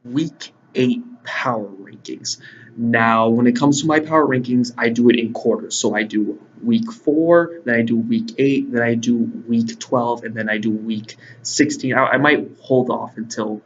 Week 8 power rankings. Now, when it comes to my power rankings, I do it in quarters. So I do week 4, then I do week 8, then I do week 12, and then I do week 16. I might hold off until,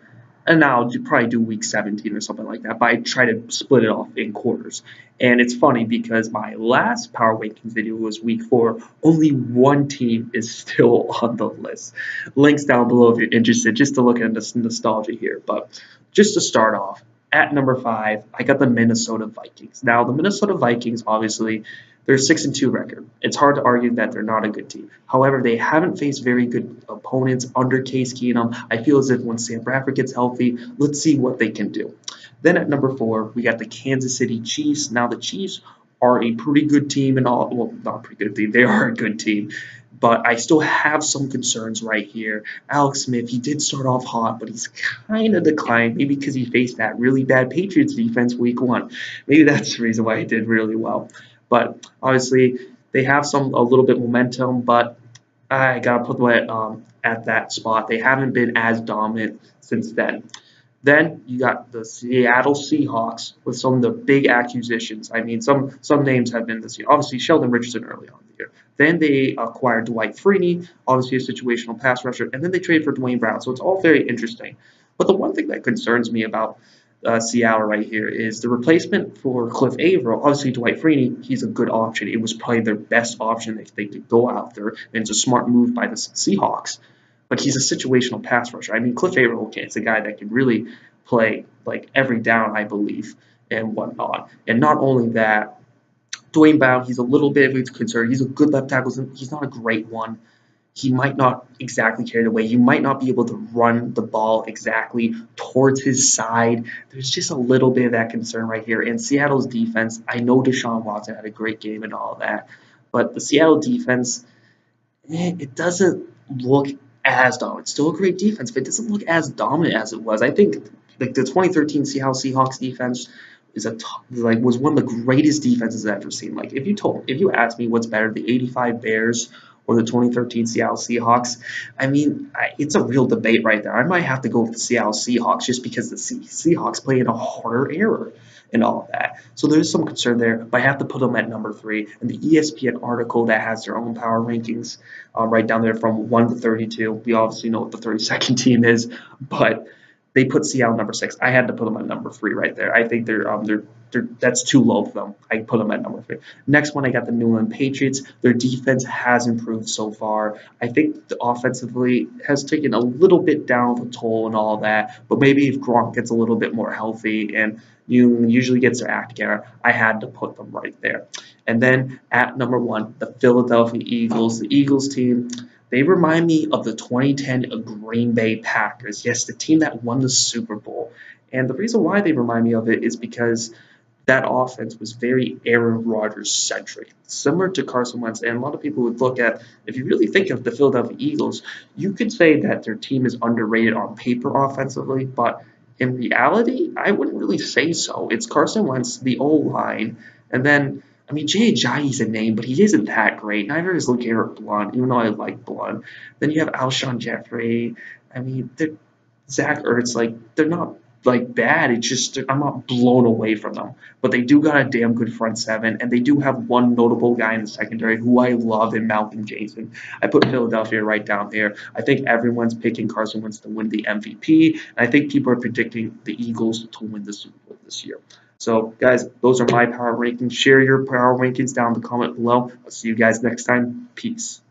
and now I'll probably do week 17 or something like that, but I try to split it off in quarters. And it's funny because my last power rankings video was week 4. Only one team is still on the list. Links down below if you're interested, just to look at this nostalgia here. But just to start off, at number 5, I got the Minnesota Vikings. Now, the Minnesota Vikings, obviously, they're 6-2 record. It's hard to argue that they're not a good team. However, they haven't faced very good opponents under Case Keenum. I feel as if when Sam Bradford gets healthy, let's see what they can do. Then at number 4, we got the Kansas City Chiefs. Now, the Chiefs are a pretty good team and all. Well, not a pretty good team. They are a good team. But I still have some concerns right here. Alex Smith, he did start off hot, but he's kind of declined, maybe because he faced that really bad Patriots defense week 1. Maybe that's the reason why he did really well. But obviously, they have a little bit momentum, but I gotta put them at that spot. They haven't been as dominant since then. Then you got the Seattle Seahawks with some of the big acquisitions. I mean, some names have been this year. Obviously, Sheldon Richardson early on in the year. Then they acquired Dwight Freeney, obviously a situational pass rusher, and then they traded for Dwayne Brown. So it's all very interesting. But the one thing that concerns me about Seattle right here is the replacement for Cliff Averill. Obviously, Dwight Freeney, he's a good option. It was probably their best option if they could go out there, and it's a smart move by the Seahawks. But he's a situational pass rusher. I mean, Cliff Averill is a guy that can really play like every down, I believe, and whatnot. And not only that, Dwayne Brown, he's a little bit of a concern. He's a good left tackle. He's not a great one. He might not exactly carry it away. You might not be able to run the ball exactly towards his side. There's just a little bit of that concern right here. And Seattle's defense, I know Deshaun Watson had a great game and all that, but the Seattle defense, it doesn't look as dominant. It's still a great defense, but it doesn't look as dominant as it was. I think like the 2013 Seattle Seahawks defense is was one of the greatest defenses I've ever seen. Like if you asked me what's better, the '85 Bears or the 2013 Seattle Seahawks, I mean, it's a real debate right there. I might have to go with the Seattle Seahawks just because the Seahawks play in a harder era and all of that. So there's some concern there, but I have to put them at number 3. And the ESPN article that has their own power rankings right down there from 1 to 32. We obviously know what the 32nd team is, but they put Seattle number 6. I had to put them at number 3 right there. I think they're that's too low for them. I put them at number 3. Next one, I got the New England Patriots. Their defense has improved so far. I think the offensively has taken a little bit down the toll and all that, but maybe if Gronk gets a little bit more healthy and New England usually gets their act together, I had to put them right there. And then at number 1, the Philadelphia Eagles. The Eagles team, they remind me of the 2010 Green Bay Packers. Yes, the team that won the Super Bowl. And the reason why they remind me of it is because that offense was very Aaron Rodgers centric, similar to Carson Wentz. And a lot of people would look at, if you really think of the Philadelphia Eagles, you could say that their team is underrated on paper offensively, but in reality, I wouldn't really say so. It's Carson Wentz, the O-line, and then, I mean, Jay Ajayi's a name, but he isn't that great. Neither is LeGarrette Blount, even though I like Blount. Then you have Alshon Jeffrey. I mean, Zach Ertz, like, they're not like bad. It's just I'm not blown away from them. But they do got a damn good front seven, and they do have one notable guy in the secondary who I love in Malcolm Jason. I put Philadelphia right down there. I think everyone's picking Carson Wentz to win the MVP, and I think people are predicting the Eagles to win the Super Bowl this year. So, guys, those are my power rankings. Share your power rankings down in the comment below. I'll see you guys next time. Peace.